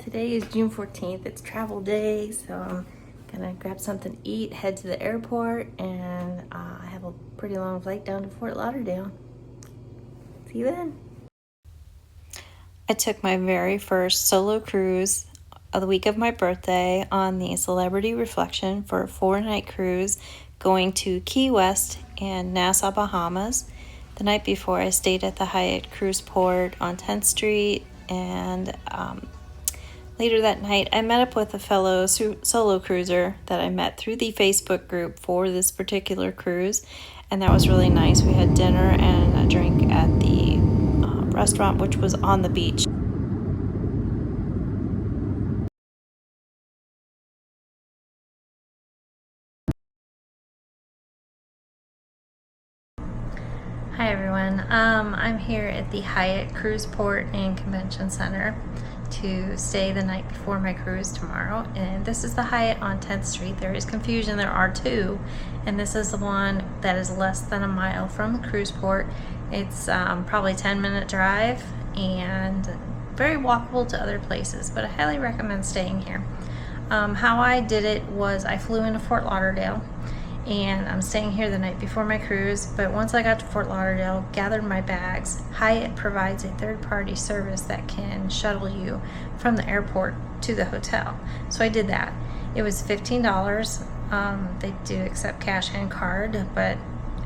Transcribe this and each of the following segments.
Today is June 14th. It's travel day, so I'm gonna grab something to eat, head to the airport, and I have a pretty long flight down to Fort Lauderdale. See you then. I took my very first solo cruise of the week of my birthday on the Celebrity Reflection for a 4-night cruise going to Key West and Nassau, Bahamas. The night before, I stayed at the Hyatt cruise port on 10th Street, and later that night, I met up with a fellow solo cruiser that I met through the Facebook group for this particular cruise, and that was really nice. We had dinner and a drink at the restaurant, which was on the beach. Hi everyone, I'm here at the Hyatt Cruise Port and Convention Center to stay the night before my cruise tomorrow, and this is the Hyatt on 10th Street. There is confusion, there are two, and this is the one that is less than a mile from the cruise port. It's probably a 10-minute drive and very walkable to other places, but I highly recommend staying here. How I did it was I flew into Fort Lauderdale, and I'm staying here the night before my cruise, but once I got to Fort Lauderdale, gathered my bags, Hyatt provides a third-party service that can shuttle you from the airport to the hotel. So I did that. It was $15. They do accept cash and card, but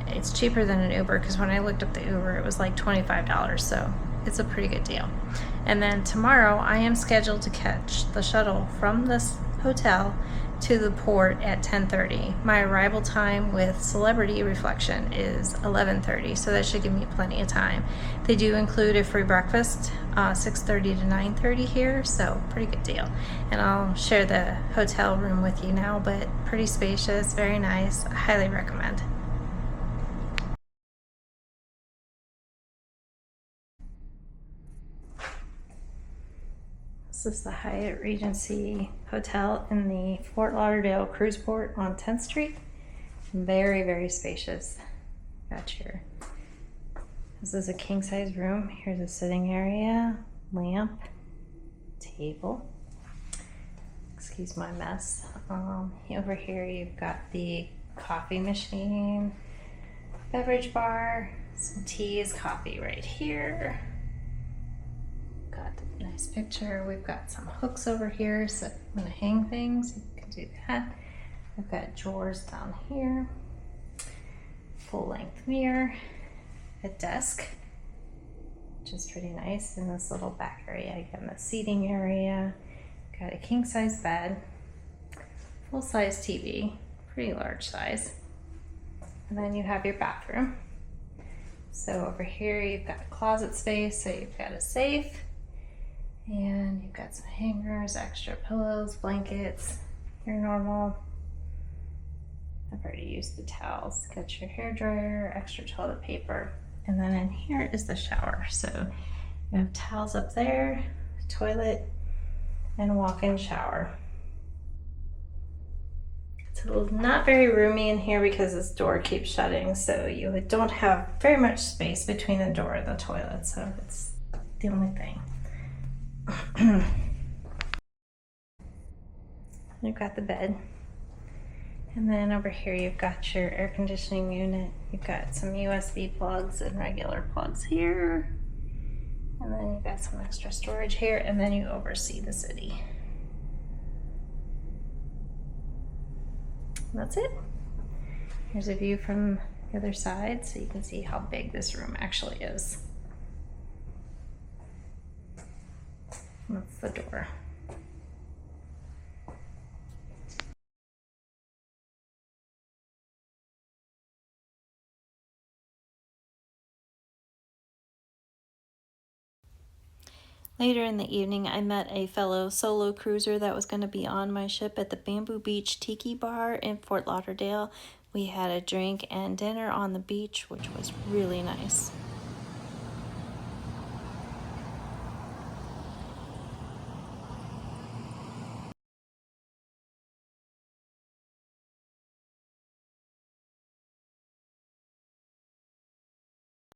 it's cheaper than an Uber, because when I looked up the Uber, it was like $25, so it's a pretty good deal. And then tomorrow, I am scheduled to catch the shuttle from this hotel to the port at 10:30. My arrival time with Celebrity Reflection is 11:30, so that should give me plenty of time. They do include a free breakfast, 6:30 to 9:30 here, so pretty good deal. And I'll share the hotel room with you now, but pretty spacious, very nice. I highly recommend. This is the Hyatt Regency Hotel in the Fort Lauderdale Cruise Port on 10th Street. Very, very spacious. This is a king-size room. Here's a sitting area, lamp, table. Excuse my mess. Over here you've got the coffee machine, beverage bar, some teas, coffee right here. Got a nice picture. We've got some hooks over here, so if I'm gonna hang things, you can do that. I've got drawers down here, full-length mirror, a desk, which is pretty nice in this little back area. Again, the seating area, got a king-size bed, full-size TV, pretty large size, and then you have your bathroom. So over here you've got a closet space, so you've got a safe, and you've got some hangers, extra pillows, blankets, your normal. I've already used the towels. Got your hair dryer, extra toilet paper, and then in here is the shower. So you have towels up there, toilet, and a walk-in shower. It's not very roomy in here because this door keeps shutting, so you don't have very much space between the door and the toilet, so it's the only thing. You've got the bed, and then over here you've got your air conditioning unit. You've got some USB plugs and regular plugs here, and then you've got some extra storage here, and then you oversee the city. And that's it. Here's a view from the other side, so you can see how big this room actually is. That's the door. Later in the evening, I met a fellow solo cruiser that was going to be on my ship at the Bamboo Beach Tiki Bar in Fort Lauderdale. We had a drink and dinner on the beach, which was really nice.